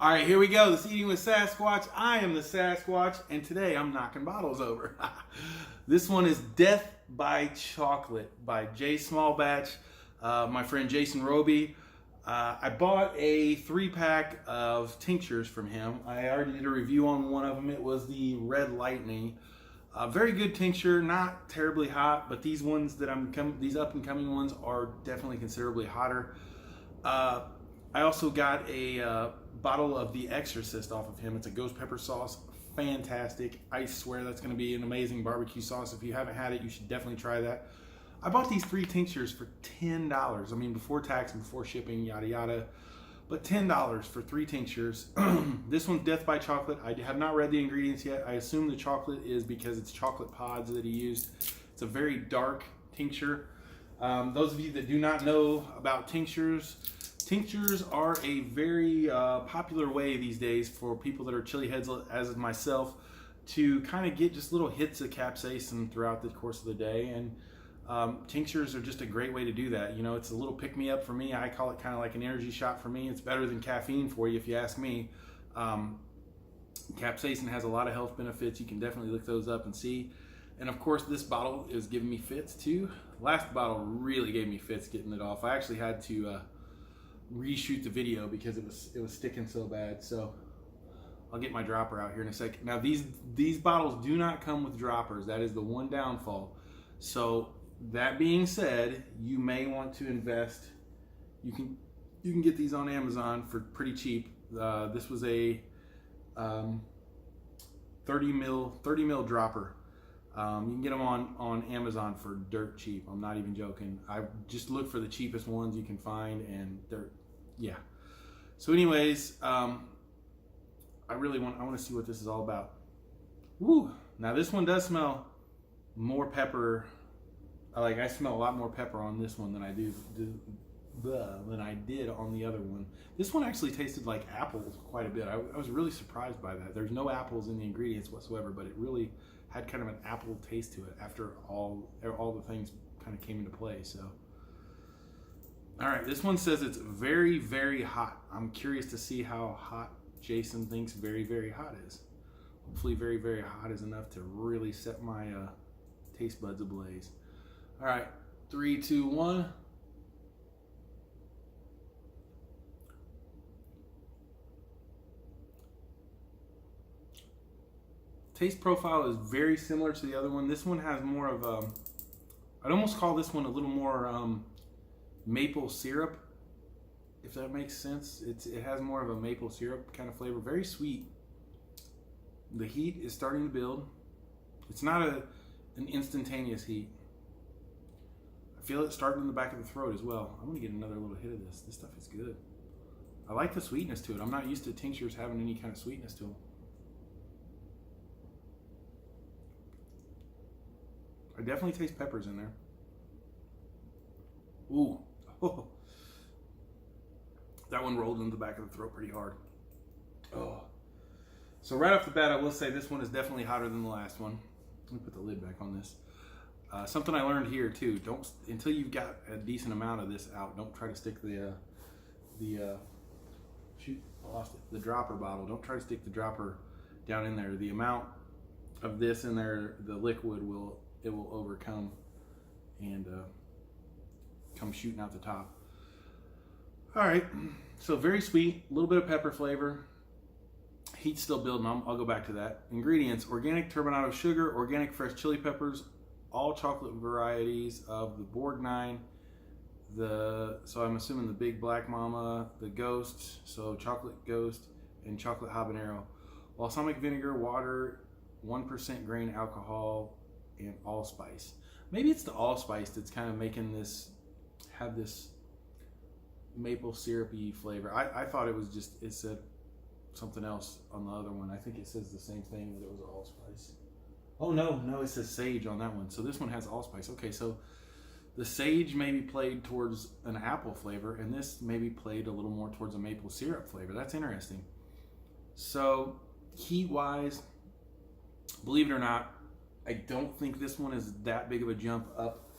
All right, here we go. This Eating with Sasquatch. I am the Sasquatch, and today I'm knocking bottles over. This one is Death by Chocolate by J Small Batch, my friend Jason Roby. I bought a 3-pack of tinctures from him. I already did a review on one of them. It was the Red Lightning. Very good tincture, not terribly hot, but these ones that these up and coming ones are definitely considerably hotter. I also got a bottle of The Exorcist off of him. It's a ghost pepper sauce, fantastic. I swear that's going to be an amazing barbecue sauce. If you haven't had it, you should definitely try that. I bought these 3 tinctures for $10. I mean, before tax and before shipping, yada yada. But $10 for 3 tinctures. This one's Death by Chocolate. I have not read the ingredients yet. I assume the chocolate is because it's chocolate pods that he used. It's a very dark tincture. Those of you that do not know about tinctures are a very popular way these days for people that are chili heads, as myself, to kind of get just little hits of capsaicin throughout the course of the day. And tinctures are just a great way to do that. You know, it's a little pick-me-up for me. I call it kind of like an energy shot for me. It's better than caffeine for you, if you ask me. Capsaicin has a lot of health benefits. You can definitely look those up and see. And of course, this bottle is giving me fits too. Last bottle really gave me fits getting it off. I actually had to reshoot the video because it was sticking so bad. So I'll get my dropper out here in a second. Now these bottles do not come with droppers. That is the one downfall. So that being said, you may want to invest. You can get these on Amazon for pretty cheap. This was a 30 mil dropper. You can get them on Amazon for dirt cheap. I'm not even joking. I just look for the cheapest ones you can find, and yeah. So anyways, I want to see what this is all about. Woo! Now this one does smell more pepper. I smell a lot more pepper on this one than I did on the other one. This one actually tasted like apples quite a bit. I was really surprised by that. There's no apples in the ingredients whatsoever, but it really had kind of an apple taste to it after all the things kind of came into play. So, all right, this one says it's very, very hot. I'm curious to see how hot Jason thinks very, very hot is. Hopefully very, very hot is enough to really set my taste buds ablaze. All right, 3, 2, 1. Taste profile is very similar to the other one. This one has more of I'd almost call this one a little more maple syrup, if that makes sense. It has more of a maple syrup kind of flavor. Very sweet. The heat is starting to build. It's not an instantaneous heat. I feel it starting in the back of the throat as well. I'm gonna get another little hit of this. This stuff is good. I like the sweetness to it. I'm not used to tinctures having any kind of sweetness to them. I definitely taste peppers in there. Ooh. Oh. That one rolled into the back of the throat pretty hard. Oh. So right off the bat, I will say this one is definitely hotter than the last one. Let me put the lid back on this. Something I learned here too: until you've got a decent amount of this out, don't try to stick the dropper bottle. Don't try to stick the dropper down in there. The amount of this in there, the liquid will overcome and come shooting out the top. All right, so very sweet, a little bit of pepper flavor. Heat's still building. I'll go back to that. Ingredients: organic turbinado sugar, organic fresh chili peppers, all chocolate varieties of the Borgnine, so I'm assuming the Big Black Mama, the Ghost, so chocolate ghost, and chocolate habanero. Balsamic vinegar, water, 1% grain alcohol, and allspice. Maybe it's the allspice that's kind of making this have this maple syrupy flavor. I thought it said something else on the other one. I think it says the same thing, that it was allspice. Oh no, it says sage on that one. So this one has allspice. Okay, so the sage maybe played towards an apple flavor, and this maybe played a little more towards a maple syrup flavor. That's interesting. So heat-wise, believe it or not, I don't think this one is that big of a jump up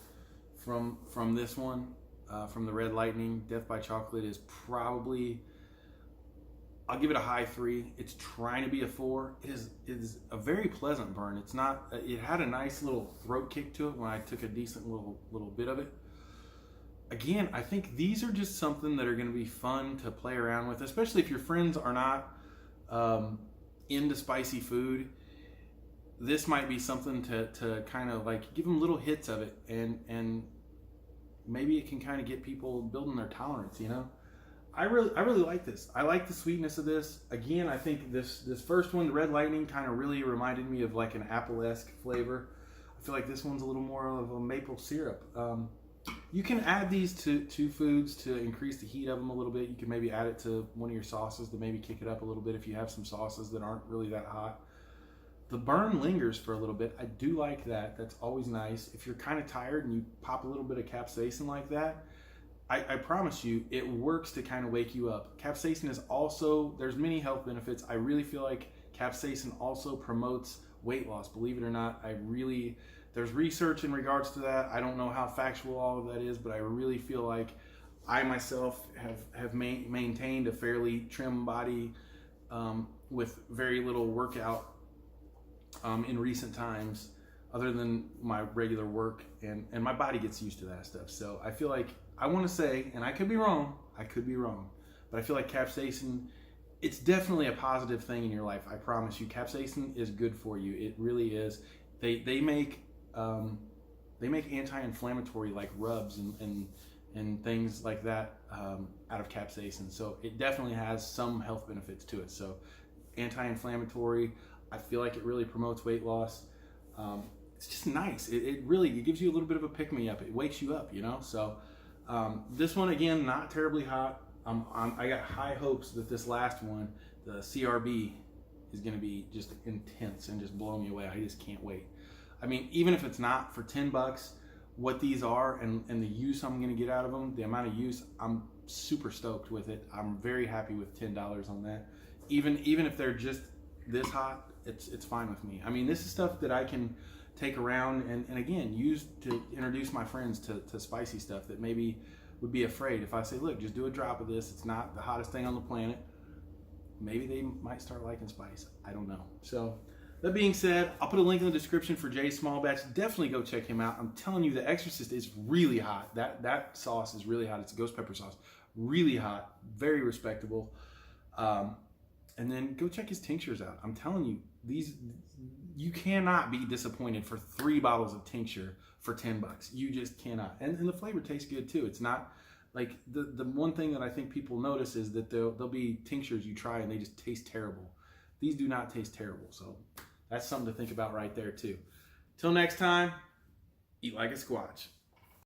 from this one, from the Red Lightning. Death by Chocolate is probably I'll give it a high 3. It's trying to be a 4. It is a very pleasant burn. It's not. It had a nice little throat kick to it when I took a decent little bit of it. Again, I think these are just something that are going to be fun to play around with, especially if your friends are not into spicy food. This might be something to kind of like give them little hits of it, and maybe it can kind of get people building their tolerance, you know. I really like this. I like the sweetness of this. Again, I think this first one, the Red Lightning, kind of really reminded me of like an apple-esque flavor. I feel like this one's a little more of a maple syrup. You can add these to foods to increase the heat of them a little bit. You can maybe add it to one of your sauces to maybe kick it up a little bit if you have some sauces that aren't really that hot. The burn lingers for a little bit. I do like that. That's always nice. If you're kind of tired and you pop a little bit of capsaicin like that, I promise you, it works to kind of wake you up. Capsaicin is also, there's many health benefits. I really feel like capsaicin also promotes weight loss. Believe it or not, there's research in regards to that. I don't know how factual all of that is, but I really feel like I myself have maintained a fairly trim body with very little workout in recent times, other than my regular work, and my body gets used to that stuff. So I feel like, I want to say, and I could be wrong, but I feel like capsaicin, it's definitely a positive thing in your life. I promise you, capsaicin is good for you. It really is. They make anti-inflammatory like rubs and things like that out of capsaicin. So it definitely has some health benefits to it. So anti-inflammatory. I feel like it really promotes weight loss. It's just nice. It gives you a little bit of a pick-me-up. It wakes you up, you know. So this one, again, not terribly hot. I got high hopes that this last one, the CRB, is going to be just intense and just blow me away. I just can't wait. I mean, even if it's not for $10, what these are and the use I'm going to get out of them, the amount of use, I'm super stoked with it. I'm very happy with $10 on that. Even if they're just this hot, it's fine with me. I mean, this is stuff that I can take around and again use to introduce my friends to spicy stuff that maybe would be afraid. If I say, look, just do a drop of this, it's not the hottest thing on the planet, maybe they might start liking spice. I don't know. So that being said, I'll put a link in the description for Jay's Small Batch. Definitely go check him out. I'm telling you, the Exorcist is really hot. That sauce is really hot. It's a ghost pepper sauce. Really hot. Very respectable. And then go check his tinctures out. I'm telling you, you cannot be disappointed for 3 bottles of tincture for $10. You just cannot. And the flavor tastes good too. It's not like the one thing that I think people notice is that there'll be tinctures you try and they just taste terrible. These do not taste terrible. So that's something to think about right there too. Till next time, eat like a squatch.